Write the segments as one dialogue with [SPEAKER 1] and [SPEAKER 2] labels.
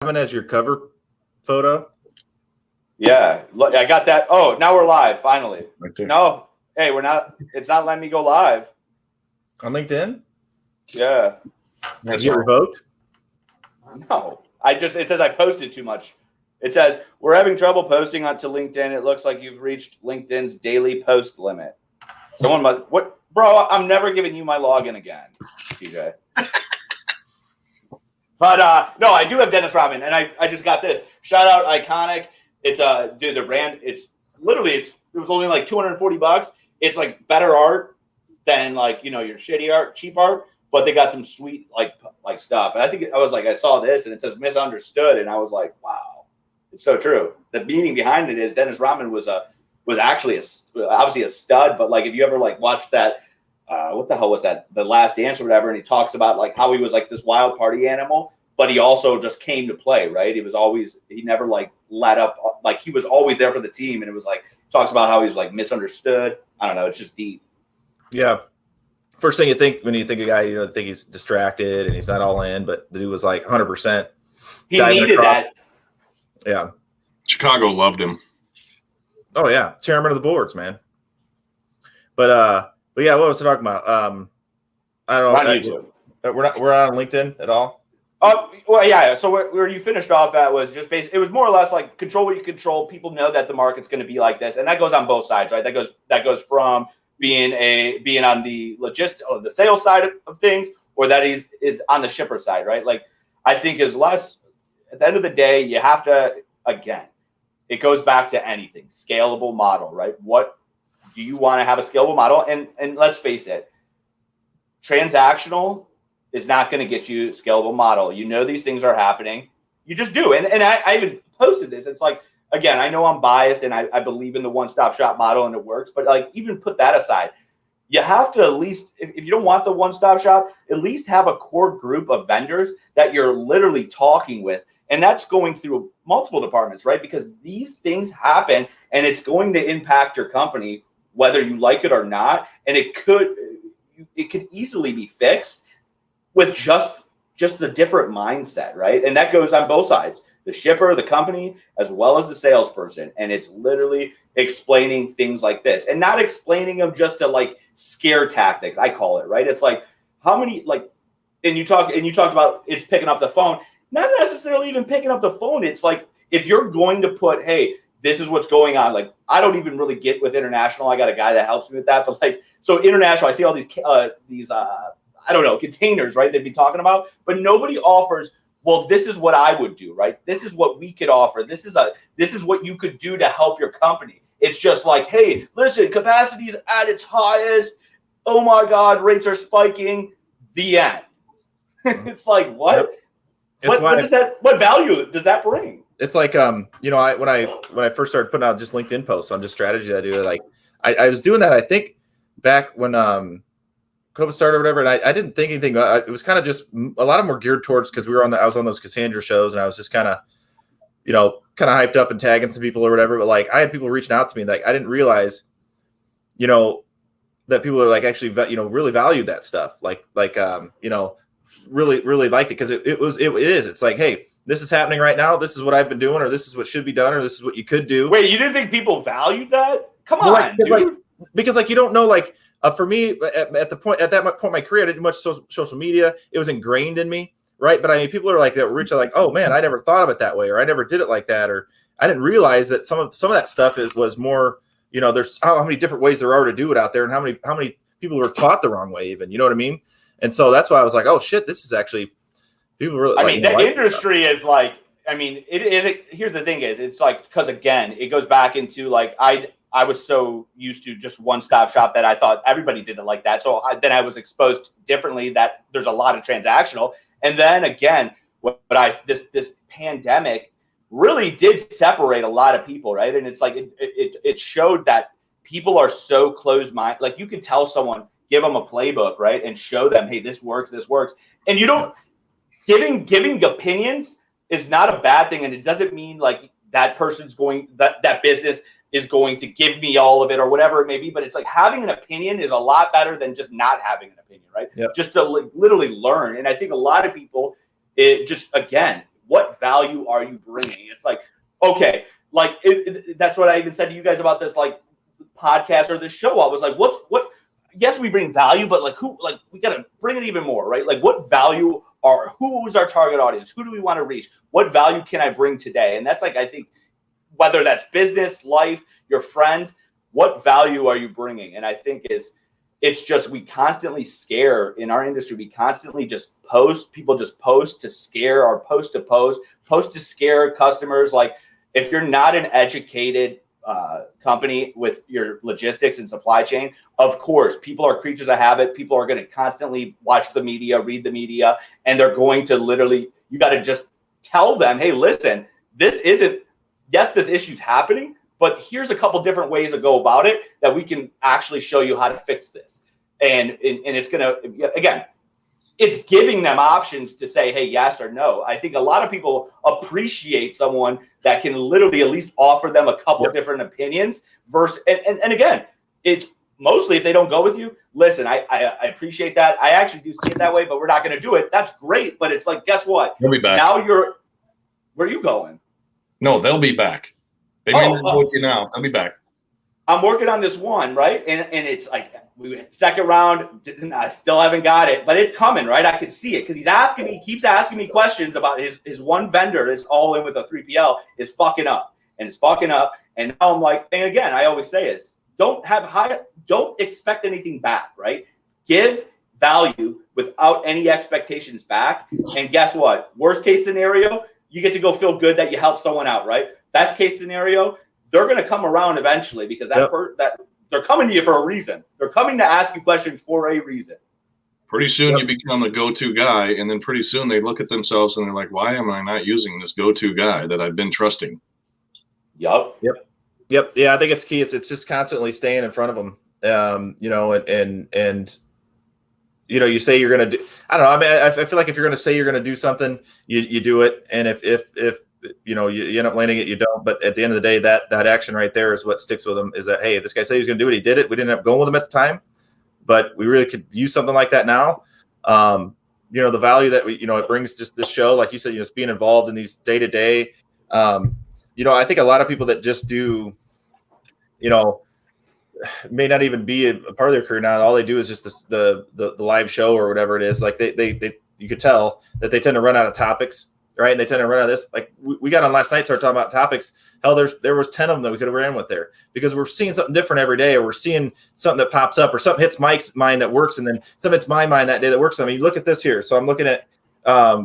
[SPEAKER 1] as your cover photo?
[SPEAKER 2] Yeah, look, I got that. Oh, now we're live finally.
[SPEAKER 1] Right there.
[SPEAKER 2] No, hey, we're not. It's not letting me go live
[SPEAKER 1] on LinkedIn.
[SPEAKER 2] Yeah.
[SPEAKER 1] Did you get revoked?
[SPEAKER 2] No, it says I posted too much. It says we're having trouble posting onto LinkedIn. It looks like you've reached LinkedIn's daily post limit. Someone must. What, bro? I'm never giving you my login again, TJ. But no, I do have Dennis Rodman, and I just got this. Shout out Iconic. It's dude, the brand. It's literally it was only like $240. It's like better art than like your shitty art, cheap art. But they got some sweet like stuff. And I saw this and it says misunderstood, and I was like, wow, it's so true. The meaning behind it is Dennis Rodman was actually obviously a stud. But like if you ever like watched that. What the hell was that? The Last Dance or whatever. And he talks about like how he was like this wild party animal, but he also just came to play, right? He never like let up. Like he was always there for the team. And it was like, talks about how he's like misunderstood. I don't know. It's just deep.
[SPEAKER 1] Yeah. First thing you think when you think a guy, think he's distracted and he's not all in, but the dude was like 100%.
[SPEAKER 2] He needed that.
[SPEAKER 1] Yeah.
[SPEAKER 3] Chicago loved him.
[SPEAKER 1] Oh yeah. Chairman of the boards, man. But yeah, what was I talking about? I don't know. We're not on LinkedIn at all.
[SPEAKER 2] Well, yeah. So where you finished off at was just it was more or less like control what you control. People know that the market's going to be like this, and that goes on both sides, right? That goes from being on the the sales side of things, or that is on the shipper side, right? Like I think is less. At the end of the day, you have to it goes back to anything scalable model, right? What do you want to have a scalable model? And let's face it, transactional is not going to get you a scalable model. These things are happening. You just do. And I even posted this. It's like, again, I know I'm biased and I believe in the one-stop shop model and it works, but like even put that aside, you have to at least, if you don't want the one-stop shop, at least have a core group of vendors that you're literally talking with. And that's going through multiple departments, right? Because these things happen and it's going to impact your company whether you like it or not, and it could easily be fixed with just a different mindset, right? And that goes on both sides, the shipper, the company, as well as the salesperson. And it's literally explaining things like this and not explaining them just to like scare tactics, I call it, right? It's like how many and you talked about it's picking up the phone, not necessarily even picking up the phone. It's like if you're going to put, hey, this is what's going on. Like, I don't even really get with international. I got a guy that helps me with that. But like, so international, I see all these I don't know, containers, right? They'd be talking about, but nobody offers, well, this is what I would do, right? This is what we could offer. This is what you could do to help your company. It's just like, hey, listen, capacity is at its highest. Oh my God, rates are spiking. The end. It's like, what? What value does that bring?
[SPEAKER 1] It's like when I first started putting out just LinkedIn posts on just strategy I do, like I was doing that I think back when COVID started or whatever, and I didn't think anything. It was kind of just a lot of them were geared towards because I was on those Cassandra shows and I was just kind of hyped up and tagging some people or whatever. But like I had people reaching out to me like I didn't realize, that people are like actually really valued that stuff. Really liked it because it is. It's like, hey, this is happening right now. This is what I've been doing, or this is what should be done, or this is what you could do.
[SPEAKER 2] Wait, you didn't think people valued that? Come on, dude.
[SPEAKER 1] Because you don't know, for me at that point in my career, I didn't do much social media. It was ingrained in me, right? But I mean, people are like that rich are like, oh man, I never thought of it that way, or I never did it like that, or I didn't realize that some of that stuff was more. There's how many different ways there are to do it out there, and how many people were taught the wrong way, even. You know what I mean? And so that's why I was like, oh shit, this is actually. People really.
[SPEAKER 2] I mean, the industry is like. I mean, here's the thing: it's like because again, it goes back into like I was so used to just one-stop shop that I thought everybody did it like that. So then I was exposed differently that there's a lot of transactional, and then again, this pandemic really did separate a lot of people, right? And it's like it showed that people are so closed-minded. Like you could tell someone, give them a playbook, right, and show them, hey, this works, and you don't. Giving opinions is not a bad thing, and it doesn't mean like that person's that business is going to give me all of it or whatever it may be. But it's like having an opinion is a lot better than just not having an opinion, right?
[SPEAKER 1] Yep.
[SPEAKER 2] Just to literally learn. And I think a lot of people, it just again what value are you bringing? It's like, okay, like that's what I even said to you guys about this like podcast or this show. I was like, what? Yes, we bring value, but like we got to bring it even more, right? Like what value who's our target audience? Who do we want to reach? What value can I bring today? And that's like, I think whether that's business, life, your friends, what value are you bringing? And I think it's just, we constantly scare in our industry. We constantly just post, people just post to scare or post to scare customers. Like if you're not an educated company with your logistics and supply chain, of course, people are creatures of habit. People are going to constantly watch the media, read the media, and they're going to literally, you got to just tell them, hey, listen, this issue's happening, but here's a couple different ways to go about it that we can actually show you how to fix this. And it's going to, again, it's giving them options to say, hey, yes or no. I think a lot of people appreciate someone that can literally at least offer them a couple different opinions versus, and again, it's mostly if they don't go with you, listen, I appreciate that. I actually do see it that way, but we're not going to do it. That's great. But it's like, guess what?
[SPEAKER 3] They'll be back.
[SPEAKER 2] Now where are you going?
[SPEAKER 3] No, they'll be back. They may not go with you now. They'll be back.
[SPEAKER 2] I'm working on this one, right? And it's like, second round, I still haven't got it, but it's coming, right? I can see it because he keeps asking me questions about his one vendor that's all in with a 3PL is fucking up. And it's fucking up. And now I'm like, and again, I always say is don't expect anything back, right? Give value without any expectations back. And guess what? Worst case scenario, you get to go feel good that you helped someone out, right? Best case scenario, they're going to come around eventually because that they're coming to you for a reason. They're coming to ask you questions for a reason.
[SPEAKER 3] Pretty soon you become a go-to guy, and then pretty soon they look at themselves and they're like, why am I not using this go-to guy that I've been trusting?
[SPEAKER 1] Yep. Yeah, I think it's key. It's just constantly staying in front of them. And you say you're going to do, I don't know. I mean, I feel like if you're going to say you're going to do something, you do it. And if you end up landing it, you don't. But at the end of the day, that action right there is what sticks with them is that, hey, this guy said he was going to do it. He did it. We didn't end up going with him at the time, but we really could use something like that now. The value that it brings just this show, like you said, just being involved in these day to day. I think a lot of people that just do, may not even be a part of their career now. All they do is just the live show or whatever it is. Like they you could tell that they tend to run out of topics, right? And they tend to run out of this. Like we got on last night, started talking about topics. Hell, there was 10 of them that we could have ran with there because we're seeing something different every day, or we're seeing something that pops up, or something hits Mike's mind that works, and then something hits my mind that day that works. I mean, look at this here. So I'm looking at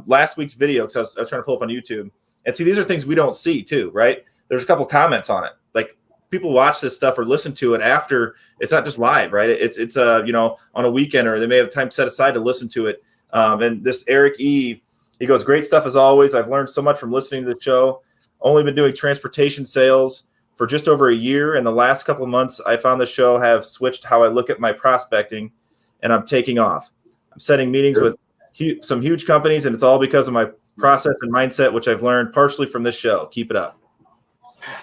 [SPEAKER 1] last week's video because I was trying to pull up on YouTube, and see, these are things we don't see too, right? There's a couple comments on it, like people watch this stuff or listen to it after. It's not just live, right? It's on a weekend, or they may have time set aside to listen to it. And this Eric E, he goes, great stuff as always. I've learned so much from listening to the show. Only been doing transportation sales for just over a year. In the last couple of months, I found the show have switched how I look at my prospecting, and I'm taking off. I'm setting meetings with some huge companies, and it's all because of my process and mindset, which I've learned partially from this show. Keep it up.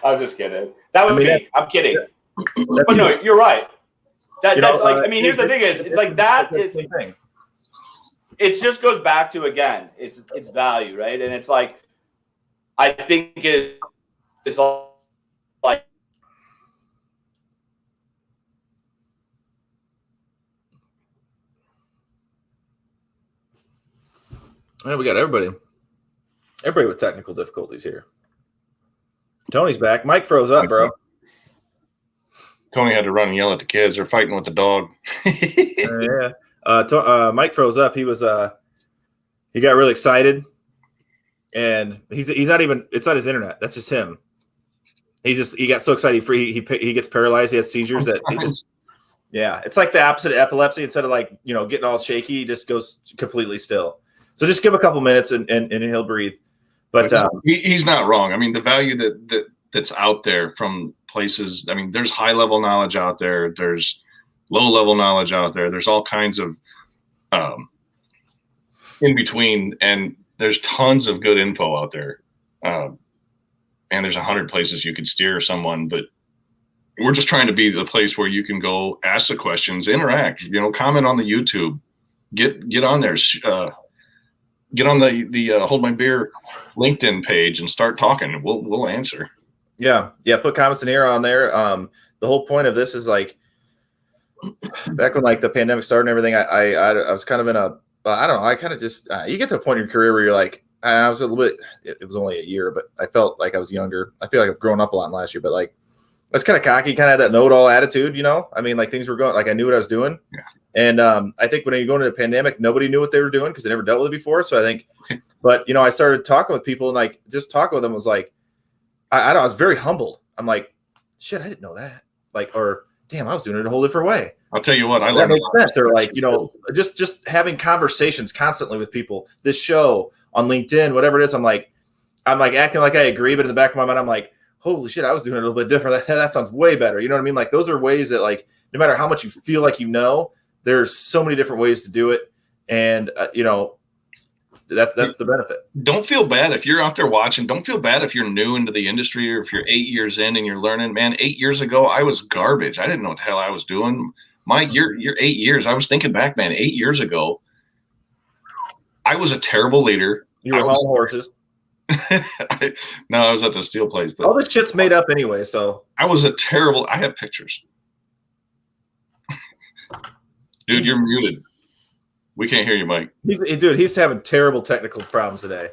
[SPEAKER 2] I'm just kidding. I'm kidding. But no, you're right. That's like, here's the thing is, it's like that is, it just goes back to, again, it's value, right? And it's like, I think it's all like,
[SPEAKER 1] well, we got everybody with technical difficulties here. Tony's back. Mike froze up, bro.
[SPEAKER 3] Tony had to run and yell at the kids. They're fighting with the dog.
[SPEAKER 1] Yeah. Mike froze up. He was he got really excited, and he's not even. It's not his internet. That's just him. He got so excited he gets paralyzed. He has seizures that he just. Yeah, it's like the opposite of epilepsy. Instead of like getting all shaky, he just goes completely still. So just give him a couple minutes and he'll breathe. But
[SPEAKER 3] he's not wrong. I mean, the value that's out there from places. I mean, there's high level knowledge out there. There's low level knowledge out there. There's all kinds of in between, and there's tons of good info out there. And there's 100 places you could steer someone, but we're just trying to be the place where you can go ask the questions, interact, comment on the YouTube, get on there. get on the Hold My Beer LinkedIn page and start talking. We'll answer.
[SPEAKER 1] Yeah. Put comments in here on there. The whole point of this is like back when like the pandemic started and everything. I was kind of in a I don't know. I kind of just you get to a point in your career where you're like I was a little bit. It was only a year, but I felt like I was younger. I feel like I've grown up a lot in last year, but like I was kind of cocky, kind of had that know-it-all attitude. I mean, like things were going like I knew what I was doing.
[SPEAKER 3] Yeah.
[SPEAKER 1] And I think when you go into the pandemic, nobody knew what they were doing because they never dealt with it before. So I think, but I started talking with people and like just talking with them was like, I don't know, I was very humbled. I'm like, shit, I didn't know that. Like, or damn, I was doing it a whole different way.
[SPEAKER 3] I'll tell you what, I
[SPEAKER 1] that
[SPEAKER 3] learned.
[SPEAKER 1] Makes sense. Or like, just having conversations constantly with people. This show on LinkedIn, whatever it is, I'm like acting like I agree, but in the back of my mind, I'm like, holy shit, I was doing it a little bit different. That sounds way better. You know what I mean? Like those are ways that like no matter how much you feel like there's so many different ways to do it. And, that's the benefit.
[SPEAKER 3] Don't feel bad if you're out there watching. Don't feel bad if you're new into the industry or if you're 8 years in and you're learning. Man, 8 years ago, I was garbage. I didn't know what the hell I was doing. Mike, you're 8 years. I was thinking back, man, 8 years ago, I was a terrible leader.
[SPEAKER 1] You were hauling horses.
[SPEAKER 3] No, I was at the steel place. But
[SPEAKER 1] all this shit's made up anyway, so.
[SPEAKER 3] I have pictures. Dude, you're muted. We can't hear you, Mike.
[SPEAKER 1] He's having terrible technical problems today.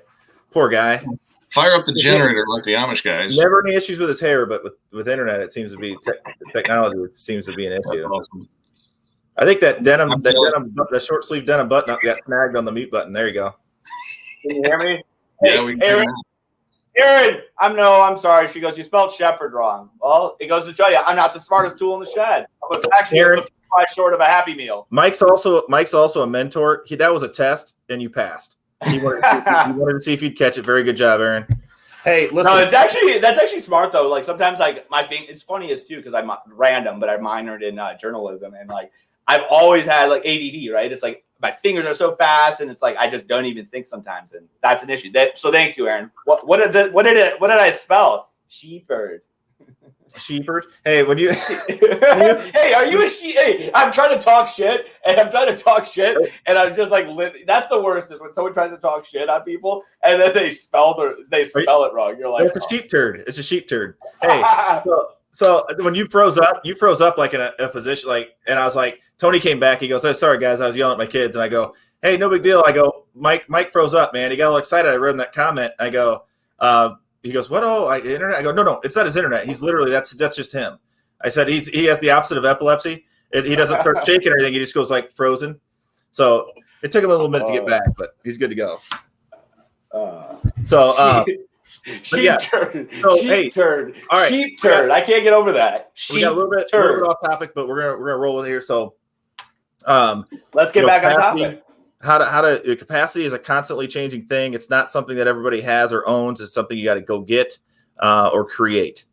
[SPEAKER 1] Poor guy.
[SPEAKER 3] Fire up the generator like the Amish guys.
[SPEAKER 1] Never any issues with his hair, but with internet, it seems to be technology. It seems to be an issue.
[SPEAKER 3] Awesome.
[SPEAKER 1] I think that short sleeve denim button up got snagged on the mute button. There you go.
[SPEAKER 2] Can you hear me?
[SPEAKER 3] Yeah, we can.
[SPEAKER 2] Aaron, I'm sorry. She goes, you spelled shepherd wrong. Well, it goes to show you, I'm not the smartest tool in the shed. I was actually
[SPEAKER 1] Aaron,
[SPEAKER 2] short of a Happy Meal.
[SPEAKER 1] Mike's also a mentor. That was a test, and you passed. He wanted to see if you'd catch it. Very good job, Aaron. Hey, listen.
[SPEAKER 2] No, that's actually smart though. Like sometimes, like it's funny as too because I'm random, but I minored in journalism, and like I've always had like ADD, right? It's like my fingers are so fast, and it's like I just don't even think sometimes, and that's an issue. So thank you, Aaron. What did I spell? Shepherd.
[SPEAKER 1] Shepherd. Hey,
[SPEAKER 2] hey, are you a sheep? Hey, I'm trying to talk shit, and I'm just like, that's the worst is when someone tries to talk shit on people, and then they spell it wrong. You're like,
[SPEAKER 1] it's a sheep turd. It's a sheep turd. Hey, so when you froze up like in a position like, and I was like, Tony came back. He goes, "Oh, sorry guys, I was yelling at my kids," and I go, "Hey, no big deal." I go, Mike froze up, man. He got all excited. I read him that comment. I go, he goes, "What? Oh, internet?" I go, "No, it's not his internet. He's literally that's just him." I said he has the opposite of epilepsy. He doesn't start shaking or anything. He just goes like frozen. So it took him a little minute to get back, but he's good to go.
[SPEAKER 2] Sheep turd. Sheep turd. All right, sheep turd. I can't get over that.
[SPEAKER 1] We got a little bit off topic, but we're gonna roll with it here. So,
[SPEAKER 2] let's get back on topic.
[SPEAKER 1] How to capacity is a constantly changing thing. It's not something that everybody has or owns. It's something you got to go get or create,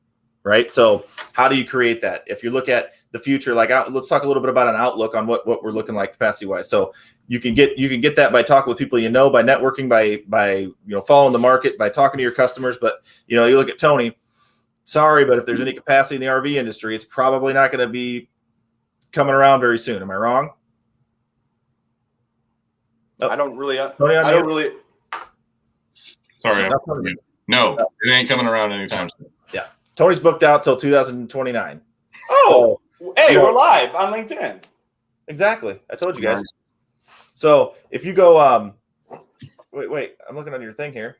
[SPEAKER 1] right? So how do you create that? If you look at the future, like let's talk a little bit about an outlook on what we're looking like capacity wise. So you can get that by talking with people by networking, by following the market, by talking to your customers. But you look at Tony. Sorry, but if there's any capacity in the RV industry, it's probably not going to be coming around very soon. Am I wrong?
[SPEAKER 2] Oh. I don't really.
[SPEAKER 3] Sorry. No, it ain't coming around anytime soon.
[SPEAKER 1] Yeah. Tony's booked out till 2029.
[SPEAKER 2] Oh, hey, we're live on LinkedIn.
[SPEAKER 1] Exactly. I told you guys. So if you go, wait, I'm looking on your thing here.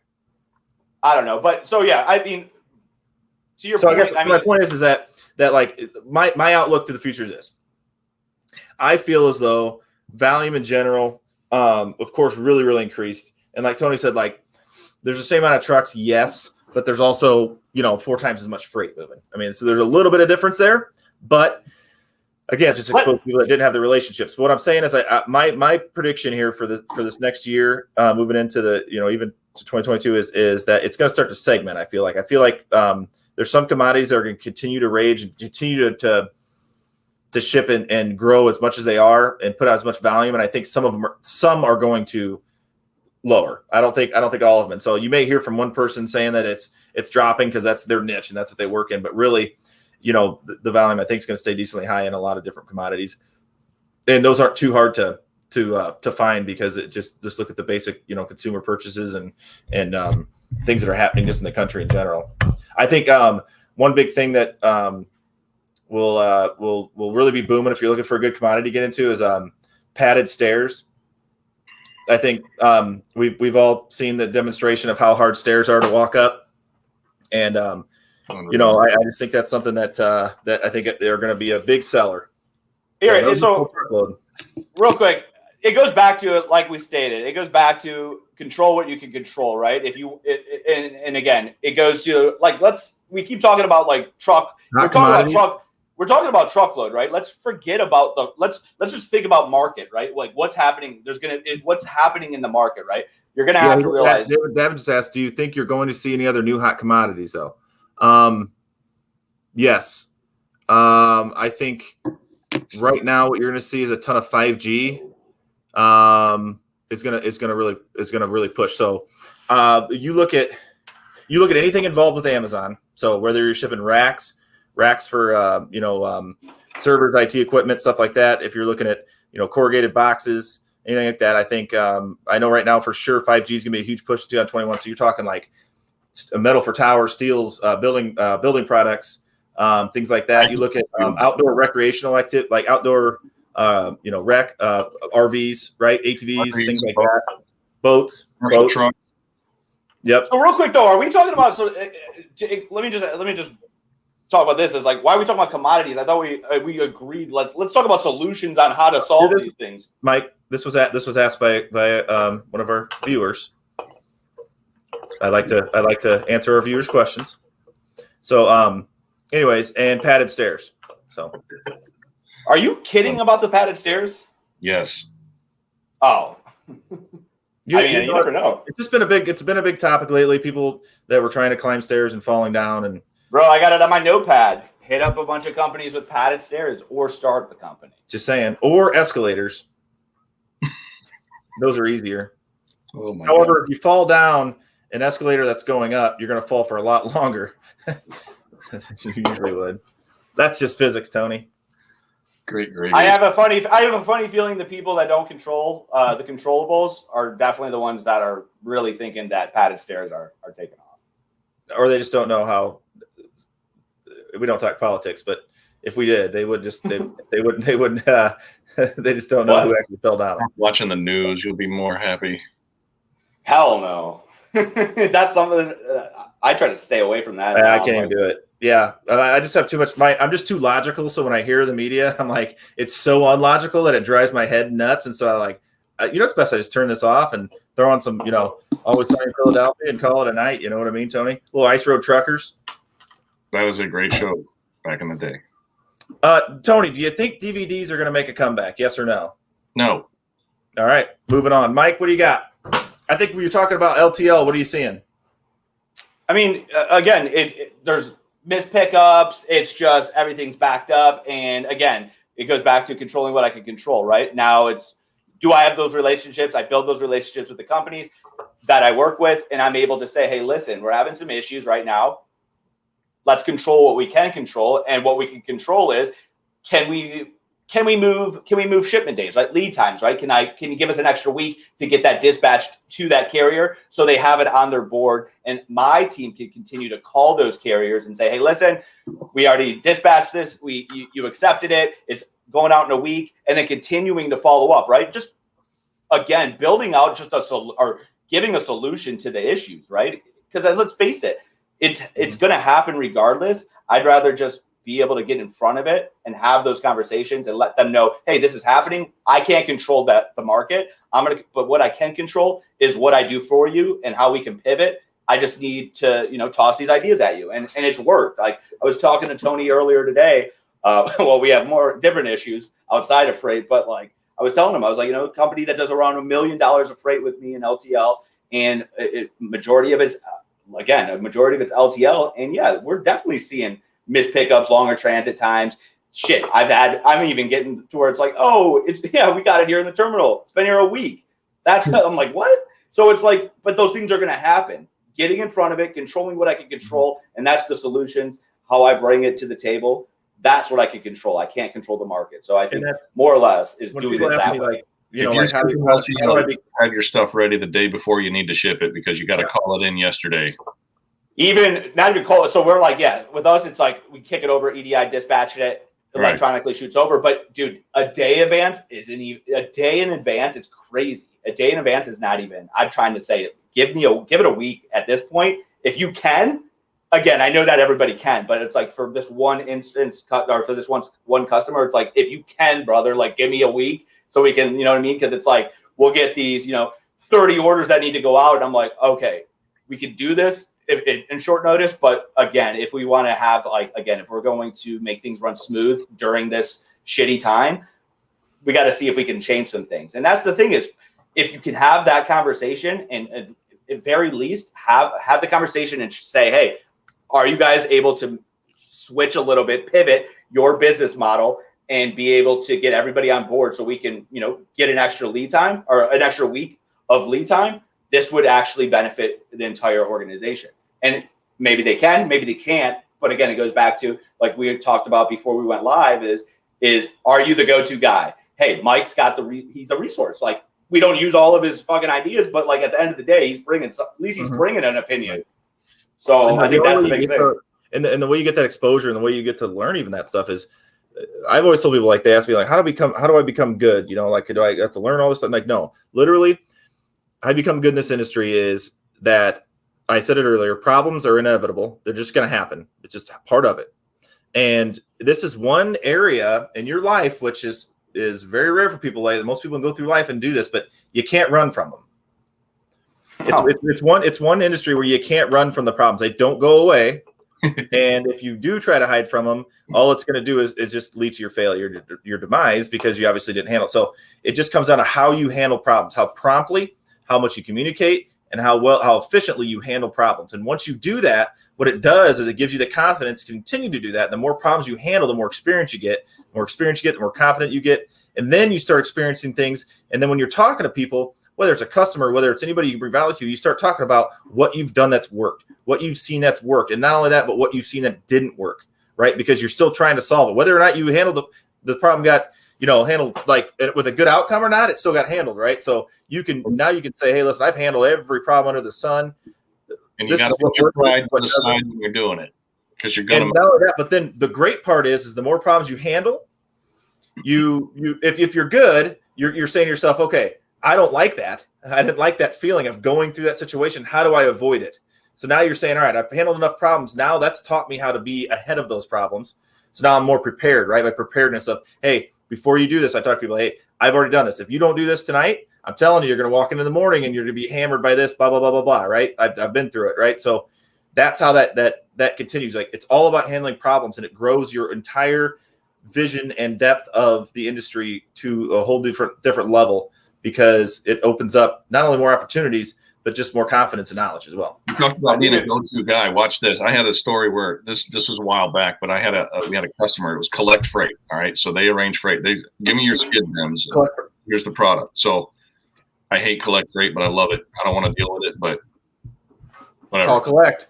[SPEAKER 2] I don't know, but so yeah, I mean, to your point.
[SPEAKER 1] I guess my point is that like my outlook to the future is this. I feel as though volume in general, of course, really, really increased. And like Tony said, like there's the same amount of trucks, yes, but there's also, 4 times as much freight moving. I mean, so there's a little bit of difference there, but again, just expose people that didn't have the relationships. But what I'm saying is my prediction here for this next year, moving into the, even to 2022 is that it's going to start to segment. I feel like there's some commodities that are going to continue to rage and continue to ship and grow as much as they are and put out as much volume. And I think some are going to lower. I don't think all of them. And so you may hear from one person saying that it's dropping because that's their niche and that's what they work in. But really, the volume I think is going to stay decently high in a lot of different commodities. And those aren't too hard to to find, because it just look at the basic, consumer purchases and things that are happening just in the country in general. I think one big thing that will really be booming if you're looking for a good commodity to get into is padded stairs. I think we've all seen the demonstration of how hard stairs are to walk up, and I just think that's something that I think they're going to be a big seller.
[SPEAKER 2] So real quick, it goes back to, like we stated, it goes back to control what you can control, right? And again, it goes to, like, we keep talking about like truck. We're talking about truckload, right? Let's forget about let's just think about market, right? Like what's happening. What's happening in the market, right? You're going to have to realize.
[SPEAKER 1] David just asked, do you think you're going to see any other new hot commodities though? Yes. I think right now what you're going to see is a ton of 5G. It's gonna really push. So you look at anything involved with Amazon. So whether you're shipping racks for servers, IT equipment, stuff like that. If you're looking at corrugated boxes, anything like that, I think I know right now for sure 5G is gonna be a huge push to 2021. So you're talking like metal for towers, steels, building products, things like that. You look at outdoor recreational activity, like outdoor RVs, right? ATVs, things like that. Boats.
[SPEAKER 3] Truck.
[SPEAKER 1] Yep.
[SPEAKER 2] So real quick though, are we talking about? So let me just talk about this. Is like, why are we talking about commodities? I thought we agreed. Let's talk about solutions on how to solve these things.
[SPEAKER 1] Mike, this was asked by one of our viewers. I like to answer our viewers' questions. So, anyways, and padded stairs. So.
[SPEAKER 2] Are you kidding about the padded stairs?
[SPEAKER 3] Yes.
[SPEAKER 2] Oh. You never know.
[SPEAKER 1] It's been a big topic lately. People that were trying to climb stairs and falling down, and
[SPEAKER 2] bro, I got it on my notepad. Hit up a bunch of companies with padded stairs, or start the company.
[SPEAKER 1] Just saying, or escalators. Those are easier.
[SPEAKER 3] Oh my
[SPEAKER 1] However,
[SPEAKER 3] God.
[SPEAKER 1] if you fall down an escalator that's going up, you're going to fall for a lot longer. You usually would. That's just physics, Tony.
[SPEAKER 3] Great.
[SPEAKER 2] I have a funny feeling the people that don't control the controllables are definitely the ones that are really thinking that padded stairs are taking off.
[SPEAKER 1] Or they just don't know how. We don't talk politics, but if we did, they would just they wouldn't they just don't know who actually fell down.
[SPEAKER 3] Watching the news, you'll be more happy.
[SPEAKER 2] Hell no. That's something I try to stay away from that.
[SPEAKER 1] I can't even do it. Yeah, I just have too much. I'm just too logical. So when I hear the media, I'm like, it's so unlogical that it drives my head nuts. And so I like, it's best I just turn this off and throw on some, Always Sunny in Philadelphia and call it a night. You know what I mean, Tony? Little Ice Road Truckers.
[SPEAKER 3] That was a great show back in the day.
[SPEAKER 1] Tony, do you think DVDs are going to make a comeback? Yes or no?
[SPEAKER 3] No.
[SPEAKER 1] All right, moving on. Mike, what do you got? I think we were talking about LTL. What are you seeing?
[SPEAKER 2] I mean, again, there's missed pickups. It's just everything's backed up. And again, it goes back to controlling what I can control, right? Now do I have those relationships? I build those relationships with the companies that I work with, and I'm able to say, hey, listen, we're having some issues right now. Let's control what we can control. And what we can control is, can we move shipment days, right? Lead times, right? Can you give us an extra week to get that dispatched to that carrier so they have it on their board, and my team can continue to call those carriers and say, hey, listen, we already dispatched this. You accepted it. It's going out in a week, and then continuing to follow up, right? Just again, building out or giving a solution to the issues, right? Because let's face it, it's going to happen regardless. I'd rather just be able to get in front of it and have those conversations and let them know, hey, this is happening. I can't control the market. But what I can control is what I do for you and how we can pivot. I just need to, toss these ideas at you. And it's worked. Like I was talking to Tony earlier today. Well, we have more different issues outside of freight, but like I was telling him, I was like, a company that does around $1 million of freight with me in LTL, and majority of it's LTL. And yeah, we're definitely seeing missed pickups, longer transit times. Shit, I'm even getting to where it's like, we got it here in the terminal. It's been here a week. I'm like, what? So it's like, but those things are going to happen. Getting in front of it, controlling what I can control, and that's the solutions, how I bring it to the table. That's what I can control. I can't control the market. So I think that's more or less is doing it that way. Like,
[SPEAKER 1] you know, like how do
[SPEAKER 3] you have your stuff ready the day before you need to ship it because you got to call it in yesterday.
[SPEAKER 2] Even not even call it. So we're like, yeah, with us, it's like we kick it over, EDI dispatch it, electronically shoots over. But dude, a day advance isn't even a day in advance. It's crazy. A day in advance is not even. I'm trying to say it. Give it a week at this point if you can. Again, I know that everybody can, but it's like for this one instance or for this one customer, it's like if you can, brother, like give me a week so we can, you know what I mean? Because it's like we'll get these, 30 orders that need to go out, and I'm like, okay, we can do this in short notice. But again, if we want to have if we're going to make things run smooth during this shitty time, we got to see if we can change some things. And that's the thing is, if you can have that conversation and at very least have the conversation and say, hey, are you guys able to switch a little bit, pivot your business model and be able to get everybody on board so we can, get an extra lead time or an extra week of lead time? This would actually benefit the entire organization. And maybe they can, maybe they can't. But again, it goes back to like we had talked about before we went live is are you the go-to guy? Hey, Mike's got he's a resource. Like we don't use all of his fucking ideas, but like at the end of the day, he's bringing, at least he's bringing an opinion. So I think that's the big thing.
[SPEAKER 1] And the way you get that exposure and the way you get to learn even that stuff is, I've always told people, like, they ask me, like, how do I become good? Like, do I have to learn all this stuff? I'm like, no, literally, how I become good in this industry is that I said it earlier, problems are inevitable. They're just going to happen. It's just part of it. And this is one area in your life, which is very rare for people. Like most people go through life and do this, but you can't run from them. It's one industry where you can't run from the problems. They don't go away. And if you do try to hide from them, all it's going to do is just lead to your failure, your demise, because you obviously didn't handle. So it just comes down to how you handle problems, how promptly, how much you communicate, and how efficiently you handle problems. And once you do that, what it does is it gives you the confidence to continue to do that. The more problems you handle, the more experience you get. The more experience you get, the more confident you get. And then you start experiencing things. And then when you're talking to people, whether it's a customer, whether it's anybody you can bring value to, you start talking about what you've done that's worked, what you've seen that's worked. And not only that, but what you've seen that didn't work, right? Because you're still trying to solve it. Whether or not you handled the problem got, handled like with a good outcome or not, it still got handled, right? So you can say, hey, listen, I've handled every problem under the sun.
[SPEAKER 3] And you got to put your pride to the side when you're doing it, because you're going to.
[SPEAKER 1] Not only that, but then the great part is the more problems you handle, if you're good, you're saying to yourself, okay, I don't like that. I didn't like that feeling of going through that situation. How do I avoid it? So now you're saying, all right, I've handled enough problems. Now that's taught me how to be ahead of those problems. So now I'm more prepared, right? Like preparedness of, hey, before you do this, I talk to people, hey, I've already done this. If you don't do this tonight, I'm telling you, you're going to walk in the morning and you're going to be hammered by this, blah, blah, blah, blah, blah, right? I've been through it, right? So that's how that continues. Like it's all about handling problems, and it grows your entire vision and depth of the industry to a whole different level, because it opens up not only more opportunities, but just more confidence and knowledge as well.
[SPEAKER 3] You talked about being a go-to guy. Watch this. I had a story where this was a while back, but we had a customer. It was Collect Freight. All right, so they arrange freight. They give me your skid stems. Here's the product. So I hate Collect Freight, but I love it. I don't want to deal with it, but whatever.
[SPEAKER 1] Call Collect.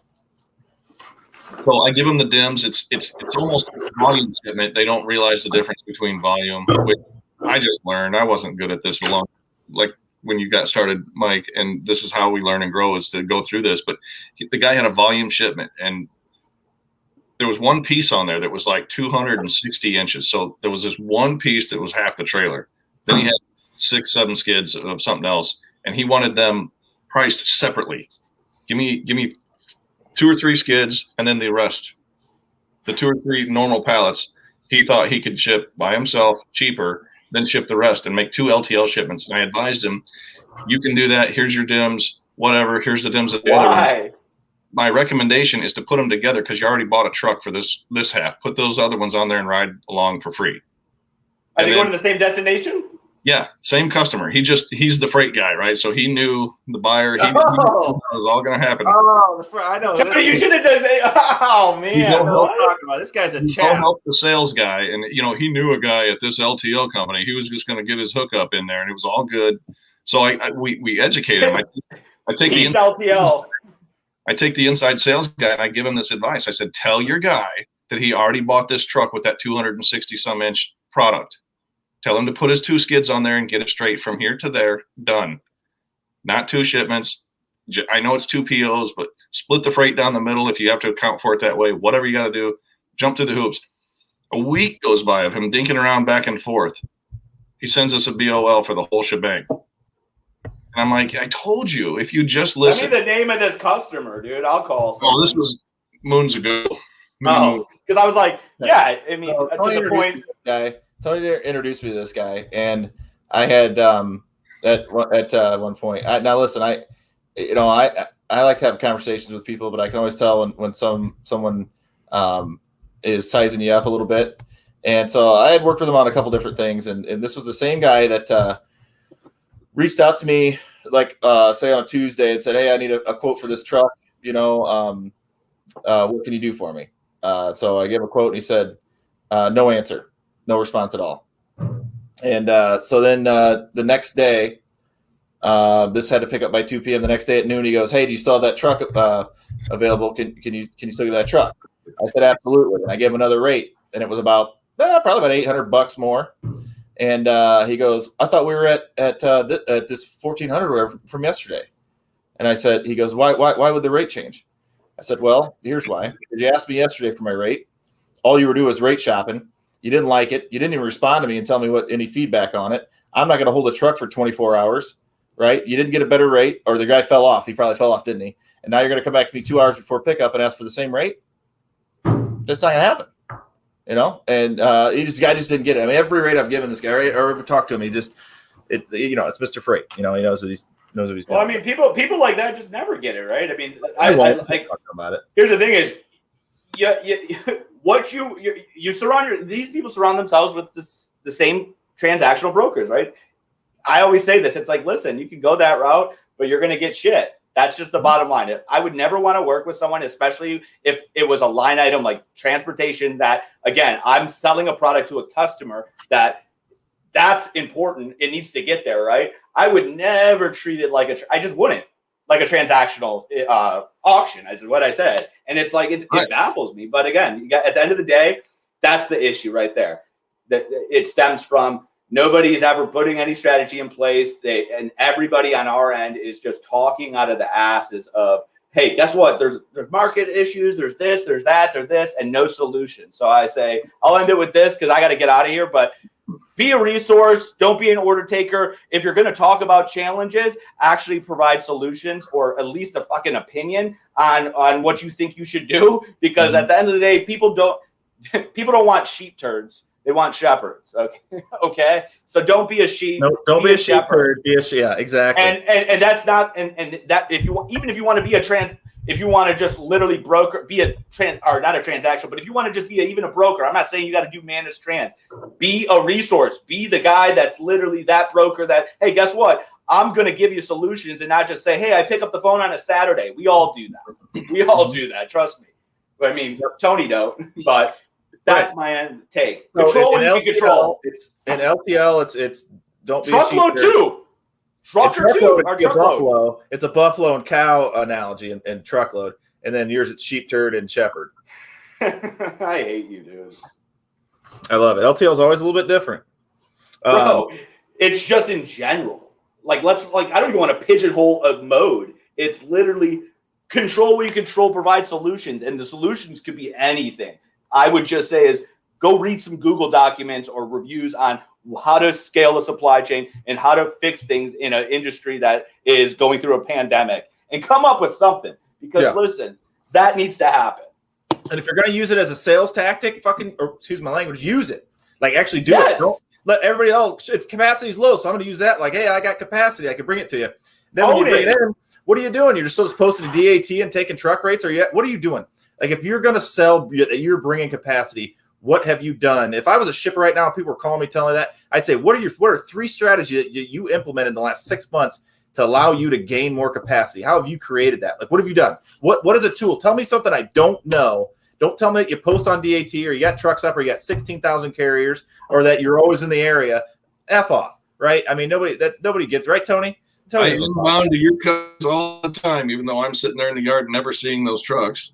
[SPEAKER 3] So I give them the DIMs. It's almost volume shipment. They don't realize the difference between volume, which I just learned. I wasn't good at this for long. Like when you got started, Mike, and this is how we learn and grow, is to go through this. But the guy had a volume shipment, and there was one piece on there that was like 260 inches. So there was this one piece that was half the trailer. Then he had 6-7 skids of something else, and he wanted them priced separately. Give me 2 or 3 skids, and then the rest, the 2 or 3 normal pallets, he thought he could ship by himself cheaper, then ship the rest and make 2 LTL shipments. And I advised him, you can do that. Here's your DIMs, whatever. Here's the DIMs of the other ones. My recommendation is to put them together, because you already bought a truck for this half. Put those other ones on there and ride along for free.
[SPEAKER 2] Are they going to the same destination?
[SPEAKER 3] Yeah, same customer. He's the freight guy, right? So he knew the buyer. He knew it was all going to happen.
[SPEAKER 1] Oh, I know.
[SPEAKER 2] You should have done it. Oh, man.
[SPEAKER 1] I was talking about. This guy's a champ.
[SPEAKER 3] Help the sales guy. And, he knew a guy at this LTL company. He was just going to get his hookup in there, and it was all good. So we educated him. I take the inside sales guy, and I give him this advice. I said, tell your guy that he already bought this truck with that 260 some inch product. Tell him to put his 2 skids on there and get it straight from here to there. Done. Not 2 shipments. I know it's 2 POs, but split the freight down the middle if you have to account for it that way. Whatever you got to do, jump through the hoops. A week goes by of him dinking around back and forth. He sends us a BOL for the whole shebang. And I'm like, I told you, if you just listen.
[SPEAKER 2] Tell me the name of this customer, dude. I'll call.
[SPEAKER 3] Oh, this was moons ago.
[SPEAKER 2] Oh, because I was like, yeah, I mean,
[SPEAKER 1] so,
[SPEAKER 2] to the point.
[SPEAKER 1] Tony introduced me to this guy, and I had at one point. Now listen, I like to have conversations with people, but I can always tell when someone is sizing you up a little bit. And so I had worked with him on a couple different things, and this was the same guy that reached out to me, like say on a Tuesday, and said, "Hey, I need a quote for this truck. What can you do for me?" So I gave a quote, and he said, "No answer, no response at all." And so then the next day, this had to pick up by 2 p.m. The next day at noon, he goes, "Hey, do you still have that truck available? Can you still get that truck?" I said, "Absolutely." And I gave him another rate, and it was probably about $800 more. And he goes, "I thought we were at this 1,400 or whatever from yesterday." And I said, he goes, "Why would the rate change?" I said, "Well, here's why. You asked me yesterday for my rate. All you were doing was rate shopping. You didn't like it. You didn't even respond to me and tell me any feedback on it. I'm not going to hold a truck for 24 hours, right? You didn't get a better rate, or the guy fell off. He probably fell off, didn't he? And now you're going to come back to me 2 hours before pickup and ask for the same rate? That's not going to happen." And this guy just didn't get it. I mean, every rate I've given this guy, right, or ever talked to him, it's Mr. Freight. He knows what he's doing.
[SPEAKER 2] Well, I mean, people like that just never get it, right? I mean, I like
[SPEAKER 1] talk about it.
[SPEAKER 2] Here's the thing: is these people surround themselves with the same transactional brokers, right? I always say this: it's like, listen, you can go that route, but you're going to get shit. That's just the bottom line. I would never want to work with someone, especially if it was a line item like transportation, that, again, I'm selling a product to a customer that's important. It needs to get there, right? I would never treat it like I just wouldn't, like a transactional auction, is what I said. And it's like, it baffles me. But again, at the end of the day, that's the issue right there. That it stems from nobody's ever putting any strategy in place. And everybody on our end is just talking out of the asses of, hey, guess what? There's market issues. There's this, there's that, there's this, and no solution. So I say, I'll end it with this because I got to get out of here. But be a resource. Don't be an order taker. If you're going to talk about challenges, actually provide solutions, or at least a fucking opinion on what you think you should do. Because at the end of the day, people don't want sheep turds. They want shepherds. Okay. So don't be a sheep.
[SPEAKER 1] No, don't be a shepherd. Be a exactly.
[SPEAKER 2] And that's not and that if you want to be if you want to just literally broker, be not a transaction, but if you want to just be even a broker, I'm not saying you got to do managed trans. Be a resource. Be the guy that's literally that broker that, hey, guess what? I'm going to give you solutions and not just say, hey, I pick up the phone on a Saturday. We all do that. We all do that. Trust me. I mean, Tony don't, but that's my take. Control what you can control.
[SPEAKER 1] It's in LTL. It's don't be
[SPEAKER 2] truckload too.
[SPEAKER 1] Truckload. It's a buffalo and cow analogy and truckload, and then yours it's sheep, turd, and shepherd.
[SPEAKER 2] I hate you, dude.
[SPEAKER 1] I love it. LTL is always a little bit different,
[SPEAKER 2] bro. It's just in general. I don't even want to pigeonhole a mode. It's literally control what you control, provide solutions, and the solutions could be anything. I would just say is go read some Google documents or reviews on how to scale a supply chain and how to fix things in an industry that is going through a pandemic, and come up with something, because listen, that needs to happen.
[SPEAKER 1] And if you're going to use it as a sales tactic, excuse my language, use it. Like, actually do it. Don't let everybody, its capacity's low, so I'm going to use that. Like, hey, I got capacity. I can bring it to you. Then when you bring it in, what are you doing? You're just posting a DAT and taking truck rates? What are you doing? Like, if you're going to sell, you're bringing capacity, what have you done? If I was a shipper right now and people were calling me telling me that, I'd say, what are 3 strategies that you implemented in the last 6 months to allow you to gain more capacity? How have you created that? Like, what have you done? What is a tool? Tell me something I don't know. Don't tell me that you post on DAT, or you got trucks up, or you got 16,000 carriers, or that you're always in the area. F off, right? I mean, nobody gets, right, Tony?
[SPEAKER 3] I inbound to your customers all the time, even though I'm sitting there in the yard never seeing those trucks.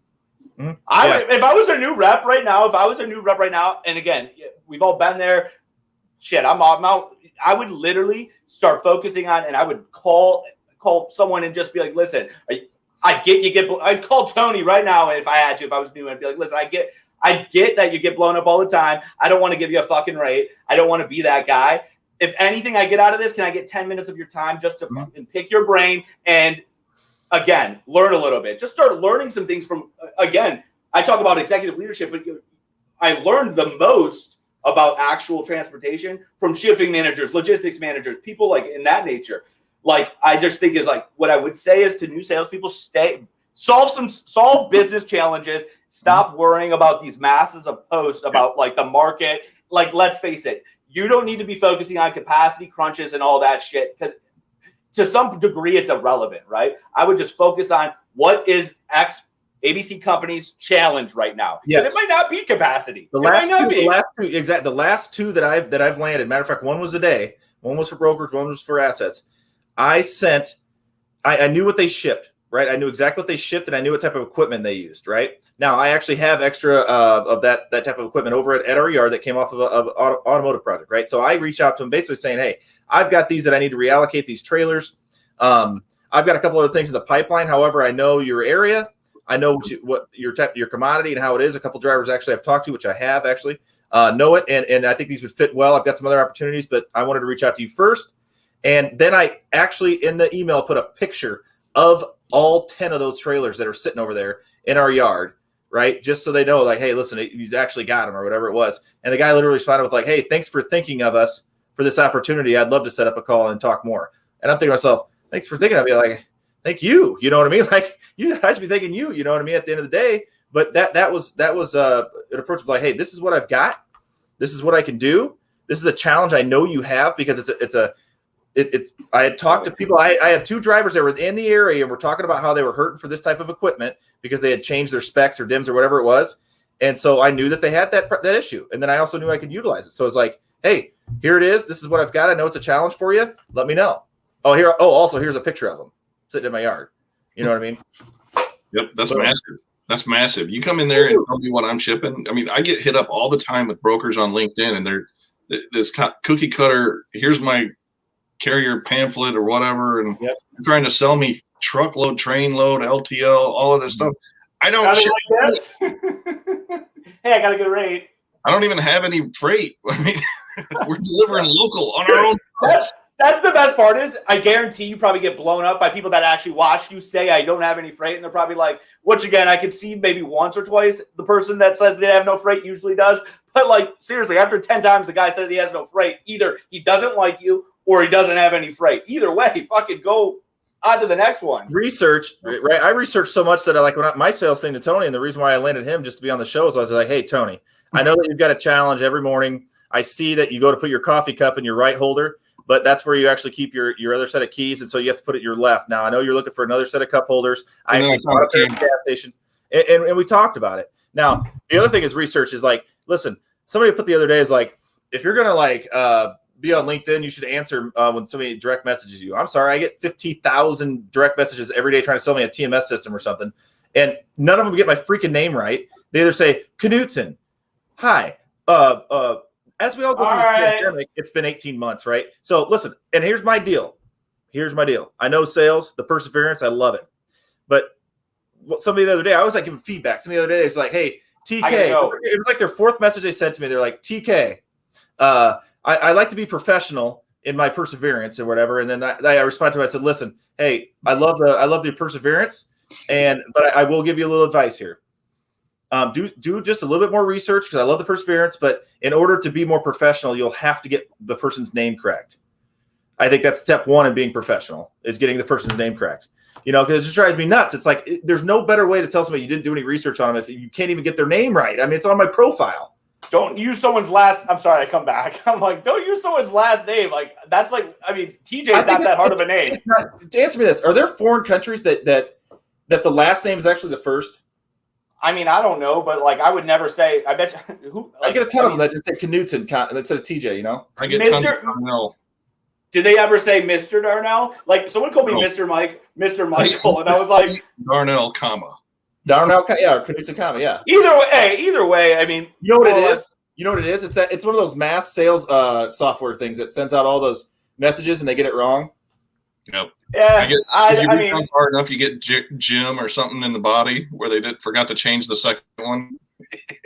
[SPEAKER 2] If I was a new rep right now, and again, we've all been there, shit, I'm out. I would literally start focusing on, and I would call someone and just be like, listen, I'd call Tony right now if I had to, if I was new, and be like, listen, I get that you get blown up all the time. I don't want to give you a fucking rate. I don't want to be that guy. If anything I get out of this, can I get 10 minutes of your time just to fucking pick your brain and, again, learn a little bit. Just start learning some things from, again, I talk about executive leadership, but I learned the most about actual transportation from shipping managers, logistics managers, people like in that nature. Like, I just think is like, what I would say is to new salespeople, solve business challenges. Stop worrying about these masses of posts about like the market. Like, let's face it, you don't need to be focusing on capacity crunches and all that shit, because to some degree it's irrelevant, right? I would just focus on what is X ABC company's challenge right now.
[SPEAKER 1] Yes.
[SPEAKER 2] And it might not be capacity.
[SPEAKER 1] The last two that I've landed. Matter of fact, one was a day, one was for brokers, one was for assets. I knew what they shipped, right? I knew exactly what they shipped, and I knew what type of equipment they used, right? Now, I actually have extra of that type of equipment over at our yard that came off of an automotive project, right? So I reached out to them basically saying, hey, I've got these that I need to reallocate these trailers. I've got a couple other things in the pipeline. However, I know your area. I know what your commodity and how it is. A couple drivers actually I've talked to, which I have actually know it. And I think these would fit well. I've got some other opportunities, but I wanted to reach out to you first. And then I actually, in the email, put a picture of all 10 of those trailers that are sitting over there in our yard, right? Just so they know, like, hey, listen, he's actually got them or whatever it was. And the guy literally responded with like, hey, thanks for thinking of us for this opportunity. I'd love to set up a call and talk more. And I'm thinking to myself, thanks for thinking of me. Like, thank you. You know what I mean? Like, I should be thanking you. You know what I mean? At the end of the day. But that was an approach of like, hey, this is what I've got. This is what I can do. This is a challenge I know you have, because I had talked to people. I had two drivers that were in the area and were talking about how they were hurting for this type of equipment because they had changed their specs or DIMs or whatever it was. And so I knew that they had that issue. And then I also knew I could utilize it. So it's like, hey, here it is. This is what I've got. I know it's a challenge for you. Let me know. Also, here's a picture of them sitting in my yard. You know what I mean?
[SPEAKER 3] Yep. That's massive. That's massive. You come in there and tell me what I'm shipping. I mean, I get hit up all the time with brokers on LinkedIn, and they're this cookie cutter. Here's my carrier pamphlet or whatever, and they're trying to sell me truckload, train load, LTL, all of this stuff. I don't ship
[SPEAKER 2] like this. Hey, I got a good rate.
[SPEAKER 3] I don't even have any freight. I mean, we're delivering local on our own.
[SPEAKER 2] That's the best part is I guarantee you probably get blown up by people that actually watch you say I don't have any freight, and they're probably like, which again, I could see maybe once or twice the person that says they have no freight usually does. But like, seriously, after 10 times the guy says he has no freight, either he doesn't like you or he doesn't have any freight. Either way, fucking go on to the next one.
[SPEAKER 1] Research, right? I researched so much that my sales thing to Tony, and the reason why I landed him just to be on the show is I was like, hey, Tony, I know that you've got a challenge every morning. I see that you go to put your coffee cup in your right holder, but that's where you actually keep your other set of keys, and so you have to put it your left. Now, I know you're looking for another set of cup holders. I actually bought it at the gas station, and we talked about it. Now, the other thing is research is like, listen, somebody put the other day is like, if you're going to like be on LinkedIn, you should answer when somebody direct messages you. I'm sorry, I get 50,000 direct messages every day trying to sell me a TMS system or something, and none of them get my freaking name right. They either say, Knutson, hi, as we all go through this pandemic, it's been 18 months, right? So listen, and here's my deal. I know sales, the perseverance, I love it. But somebody the other day, I was like giving feedback. Somebody the other day is like, hey, TK, it was like their fourth message they sent to me. They're like, TK, I like to be professional in my perseverance or whatever. And then I responded to it. I said, listen, hey, I love the perseverance, but I will give you a little advice here. Do just a little bit more research because I love the perseverance, but in order to be more professional, you'll have to get the person's name correct. I think that's step one in being professional is getting the person's name correct. You know, because it just drives me nuts. It's like there's no better way to tell somebody you didn't do any research on them if you can't even get their name right. I mean, it's on my profile.
[SPEAKER 2] Don't use someone's last. I'm sorry, I come back. I'm like, don't use someone's last name. Like that's like, I mean, TJ's not that hard of a name.
[SPEAKER 1] To answer me this, are there foreign countries that the last name is actually the first?
[SPEAKER 2] I mean, I don't know, but like, I would never say. I bet you. Who? Like,
[SPEAKER 1] I get a ton of them that just say Knutson instead of TJ. You know,
[SPEAKER 3] I get tons of Darnell.
[SPEAKER 2] Did they ever say Mr. Darnell? Like someone called me Mr. Mr. Michael, and I was like
[SPEAKER 3] Darnell, comma.
[SPEAKER 1] Darnell, yeah, or Knutson, comma, yeah.
[SPEAKER 2] Either way. I mean,
[SPEAKER 1] you know what it is? You know what it is? It's one of those mass sales software things that sends out all those messages and they get it wrong.
[SPEAKER 3] Yep.
[SPEAKER 2] Yeah,
[SPEAKER 3] I mean, hard enough, you get Jim or something in the body where they forgot to change the second one.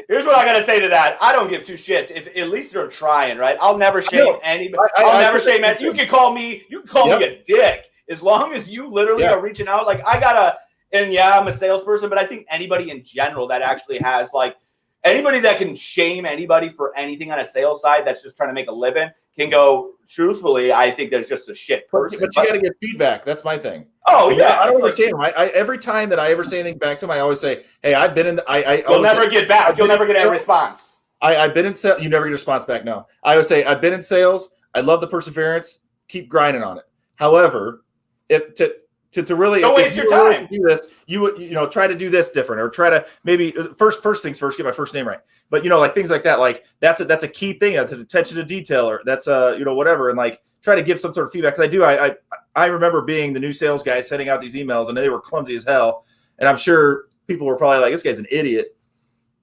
[SPEAKER 2] Here's what I gotta say to that. I don't give two shits. If at least they're trying, right? I'll never shame anybody. I'll never shame man. You can call me a dick as long as you literally are reaching out. Like I'm a salesperson, but I think anybody in general that actually has like anybody that can shame anybody for anything on a sales side that's just trying to make a living can go. Truthfully, I think there's just a shit person.
[SPEAKER 1] But you got to get feedback. That's my thing.
[SPEAKER 2] Oh yeah,
[SPEAKER 1] I don't understand him. Every time that I ever say anything back to him, I always say, "Hey, I've been in."
[SPEAKER 2] You'll never get back. You'll never get a response.
[SPEAKER 1] I've been in sales. You never get a response back. No, I would say I've been in sales. I love the perseverance. Keep grinding on it. However, to really
[SPEAKER 2] don't waste your time.
[SPEAKER 1] Do this, you would try to do this different, or try to maybe first things first, get my first name right. But like things like that, like that's a key thing. That's an attention to detail, or that's whatever, and like try to give some sort of feedback. Because I remember being the new sales guy sending out these emails, and they were clumsy as hell. And I'm sure people were probably like, "This guy's an idiot."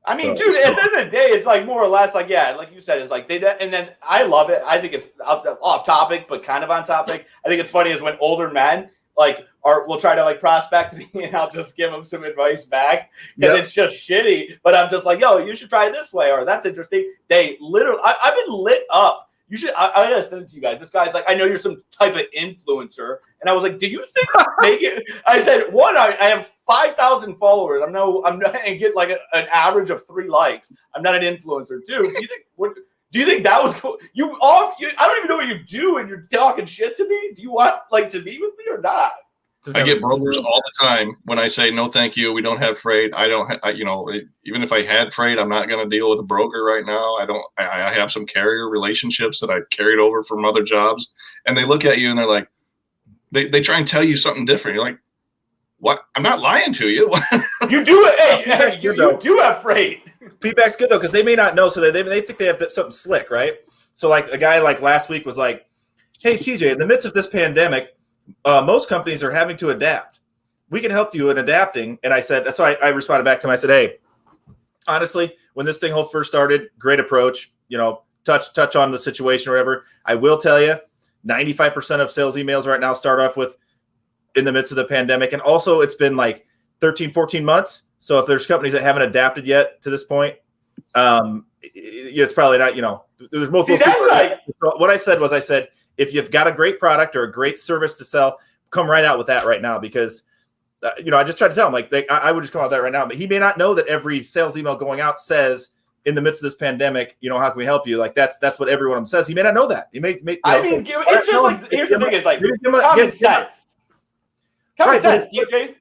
[SPEAKER 2] I mean, dude, at the end of the day, it's like more or less like, like you said, it's like and then I love it. I think it's off topic, but kind of on topic. I think it's funny is when older men will try to like prospect me and I'll just give them some advice back and it's just shitty. But I'm just like, yo, you should try it this way, or that's interesting. They literally, I've been lit up. You should. I gotta send it to you guys. This guy's like, I know you're some type of influencer, and I was like, do you think make it? I said, one, I have 5,000 followers. I'm not, and get like an average of 3 likes. I'm not an influencer. 2, do you think that was cool? I don't even know what you do, and you're talking shit to me. Do you want to be with me or not?
[SPEAKER 3] I get brokers all the time when I say no, thank you. We don't have freight. I don't. Even if I had freight, I'm not going to deal with a broker right now. I have some carrier relationships that I carried over from other jobs, and they look at you and they're like, they try and tell you something different. You're like, what? I'm not lying to you.
[SPEAKER 2] You do it. Hey, you do have freight.
[SPEAKER 1] Feedback's good though, because they may not know, so they think they have something slick, right? So like a guy like last week was like, "Hey TJ, in the midst of this pandemic, most companies are having to adapt. We can help you in adapting." And I said, so I responded back to him. I said, "Hey, honestly, when this thing first started, great approach. Touch on the situation or whatever. I will tell you, 95% of sales emails right now start off with in the midst of the pandemic, and also it's been like 13, 14 months." So if there's companies that haven't adapted yet to this point, it's probably not, there's multiple. So what I said, if you've got a great product or a great service to sell, come right out with that right now, because, I just tried to tell him, I would just come out with that right now, but he may not know that every sales email going out says, in the midst of this pandemic, how can we help you? Like that's what every one of them says. He may not know that. He may
[SPEAKER 2] it's just like, here's the thing is like common sense. Common sense, TJ.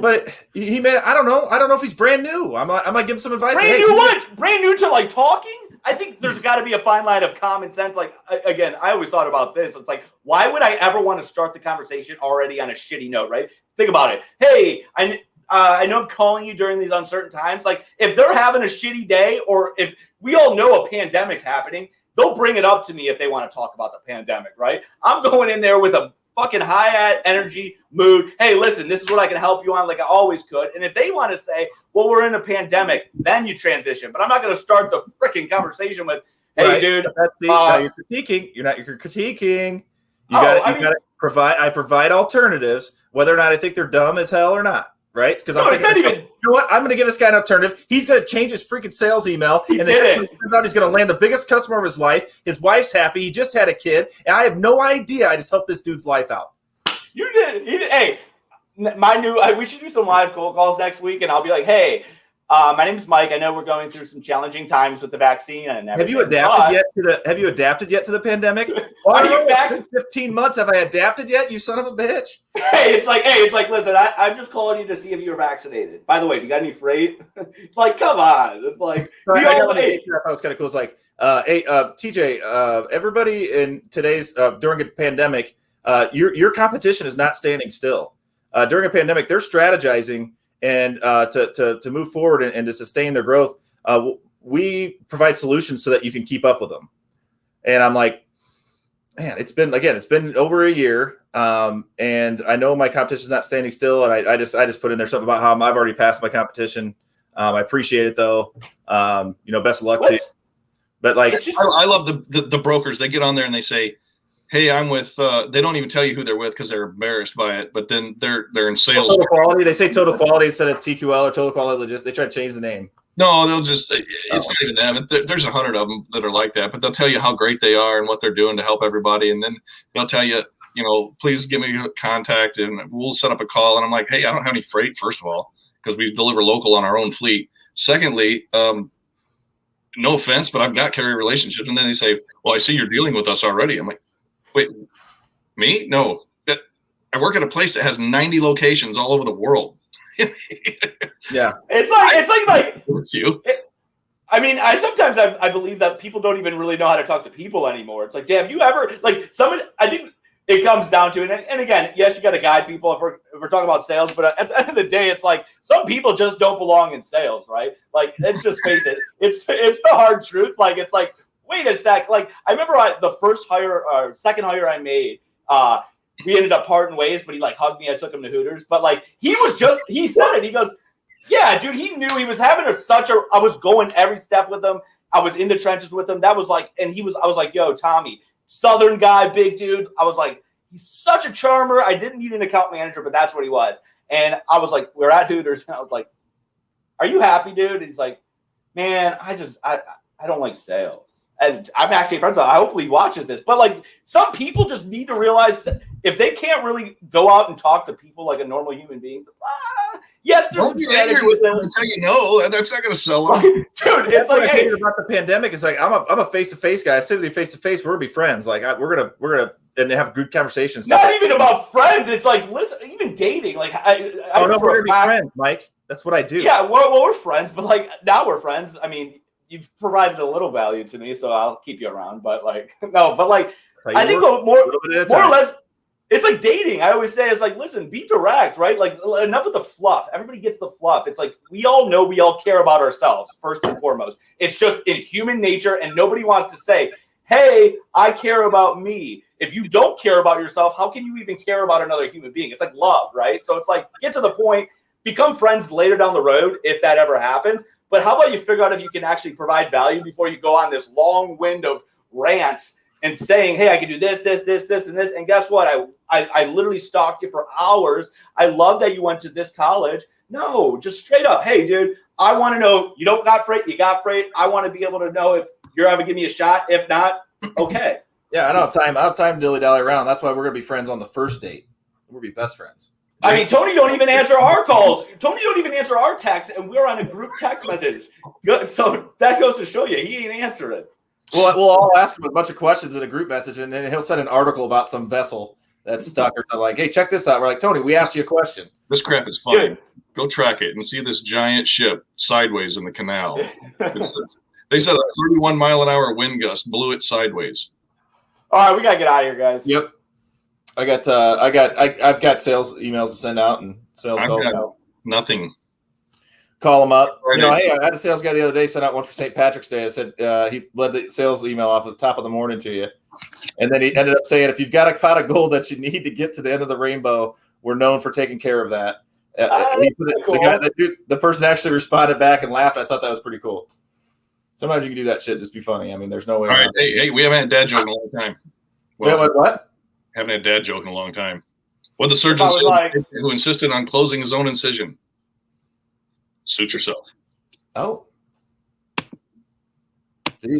[SPEAKER 1] But he may. I don't know. I don't know if he's brand new. I might give him some advice.
[SPEAKER 2] Brand new what? Brand new to talking? I think there's got to be a fine line of common sense. Again, I always thought about this. It's like, why would I ever want to start the conversation already on a shitty note, right? Think about it. Hey, I know I'm calling you during these uncertain times. Like, if they're having a shitty day, or if we all know a pandemic's happening, they'll bring it up to me if they want to talk about the pandemic, right? I'm going in there with a fucking high energy mood. Hey, listen, this is what I can help you on, like I always could. And if they want to say, well, we're in a pandemic, then you transition. But I'm not going to start the freaking conversation with, hey, dude.
[SPEAKER 1] Now you're critiquing. You're critiquing. You got to provide. I provide alternatives, whether or not I think they're dumb as hell or not. Right? Because I'm thinking, you know what? I'm going to give this guy an alternative. He's going to change his freaking sales email, and then he's going to land the biggest customer of his life. His wife's happy. He just had a kid, and I have no idea. I just helped this dude's life out.
[SPEAKER 2] You did. Hey, we should do some live cold calls next week, and I'll be like, hey, my name's Mike. I know we're going through some challenging times with the vaccine and everything.
[SPEAKER 1] Have you adapted yet to the pandemic?
[SPEAKER 2] Are you back?
[SPEAKER 1] 15 months. Have I adapted yet? You son of a bitch.
[SPEAKER 2] Hey, it's like, listen, I'm just calling you to see if you're vaccinated. By the way, do you got any freight? It's like, come on. It's like,
[SPEAKER 1] that was kind of cool. It's like, hey, TJ, everybody in today's during a pandemic, your competition is not standing still. During a pandemic, they're strategizing. And to move forward and to sustain their growth, we provide solutions so that you can keep up with them. And I'm like, man, it's been over a year, and I know my competition is not standing still. And I just put in there something about how I've already passed my competition. I appreciate it though. Best of luck to you. But like,
[SPEAKER 3] I love the brokers. They get on there and they say, "Hey, I'm with." They don't even tell you who they're with because they're embarrassed by it. But then they're in sales.
[SPEAKER 1] Total Quality. They say Total Quality instead of TQL or Total Quality Logistics. They try to change the name.
[SPEAKER 3] No, they'll just. It's not even them. There's 100 of them that are like that. But they'll tell you how great they are and what they're doing to help everybody, and then they'll tell you, please give me a contact and we'll set up a call. And I'm like, hey, I don't have any freight, first of all, because we deliver local on our own fleet. Secondly, no offense, but I've got carrier relationships. And then they say, well, I see you're dealing with us already. I'm like, wait, me? No. I work at a place that has 90 locations all over the world.
[SPEAKER 1] Yeah.
[SPEAKER 2] It's like
[SPEAKER 3] It's you.
[SPEAKER 2] I sometimes I believe that people don't even really know how to talk to people anymore. It's like, have you ever, like, I think it comes down to it. And again, yes, you got to guide people if we're talking about sales, but at the end of the day, it's like some people just don't belong in sales, right? Like, let's just face it. It's the hard truth. Like, it's like, wait a sec. Like, I remember the first hire or second hire I made, we ended up parting ways, but he like hugged me. I took him to Hooters, but like, he said it. He goes, yeah, dude, he knew he was having I was going every step with him. I was in the trenches with him. That was like, I was like, yo, Tommy, Southern guy, big dude. I was like, he's such a charmer. I didn't need an account manager, but that's what he was. And I was like, we're at Hooters. And I was like, are you happy, dude? And he's like, man, I don't like sales. And I'm actually friends with him. Hopefully he watches this. But like, some people just need to realize if they can't really go out and talk to people like a normal human being, yes, there's
[SPEAKER 3] don't be angry with them until you know. That's not going to sell them.
[SPEAKER 2] Dude, it's like,
[SPEAKER 1] hey, about the pandemic. It's like I'm a face-to-face guy. I sit with you face-to-face. We're gonna be friends. Like we're gonna and have good conversations.
[SPEAKER 2] Not even about friends. It's like, listen, even dating. Like
[SPEAKER 1] we're gonna be friends, Mike. That's what I do.
[SPEAKER 2] Yeah, well, we're friends, but like now we're friends. I mean, you've provided a little value to me, so I'll keep you around. But like, no, but like, I think more or less. It's like dating. I always say, it's like, listen, be direct, right? Like, enough with the fluff. Everybody gets the fluff. It's like, we all know we all care about ourselves, first and foremost. It's just in human nature, and nobody wants to say, hey, I care about me. If you don't care about yourself, how can you even care about another human being? It's like love, right? So it's like, get to the point, become friends later down the road, if that ever happens. But how about you figure out if you can actually provide value before you go on this long wind of rants and saying, hey, I can do this, and this. And guess what? I literally stalked you for hours. I love that you went to this college. No, just straight up. Hey, dude, I want to know, you don't got freight, you got freight. I want to be able to know if you're ever give me a shot. If not, okay.
[SPEAKER 1] Yeah, I don't have time to dilly-dally around. That's why we're going to be friends on the first date. We're going to be best friends.
[SPEAKER 2] I mean, Tony don't even answer our calls. Tony don't even answer our texts, and we're on a group text message. Good. So that goes to show you he ain't answering.
[SPEAKER 1] Well, we'll all ask him a bunch of questions in a group message, and then he'll send an article about some vessel that's stuck or something like, hey, check this out. We're like, Tony, we asked you a question.
[SPEAKER 3] This crap is fun. Dude. Go track it and see this giant ship sideways in the canal. They said a 31 mile an hour wind gust blew it sideways.
[SPEAKER 2] All right, we gotta get out of here, guys.
[SPEAKER 1] Yep. I've got sales emails to send out and sales calls.
[SPEAKER 3] Nothing.
[SPEAKER 1] Call them up. Hey, I had a sales guy the other day send out one for St. Patrick's Day. I said he led the sales email off at the top of the morning to you. And then he ended up saying, if you've got a pot of gold that you need to get to the end of the rainbow, we're known for taking care of that. Cool. The person actually responded back and laughed. I thought that was pretty cool. Sometimes you can do that shit, just be funny. I mean, there's no way.
[SPEAKER 3] All right. Hey, we haven't had dad joke in a long time.
[SPEAKER 1] Well, what?
[SPEAKER 3] Haven't had dad joke in a long time. What the surgeon said who insisted on closing his own incision. Suit yourself.
[SPEAKER 1] Oh.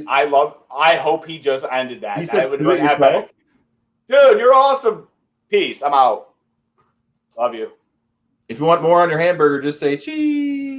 [SPEAKER 2] I hope he just ended that.
[SPEAKER 1] He said,
[SPEAKER 2] dude, you're awesome. Peace. I'm out. Love you.
[SPEAKER 1] If you want more on your hamburger, just say cheese.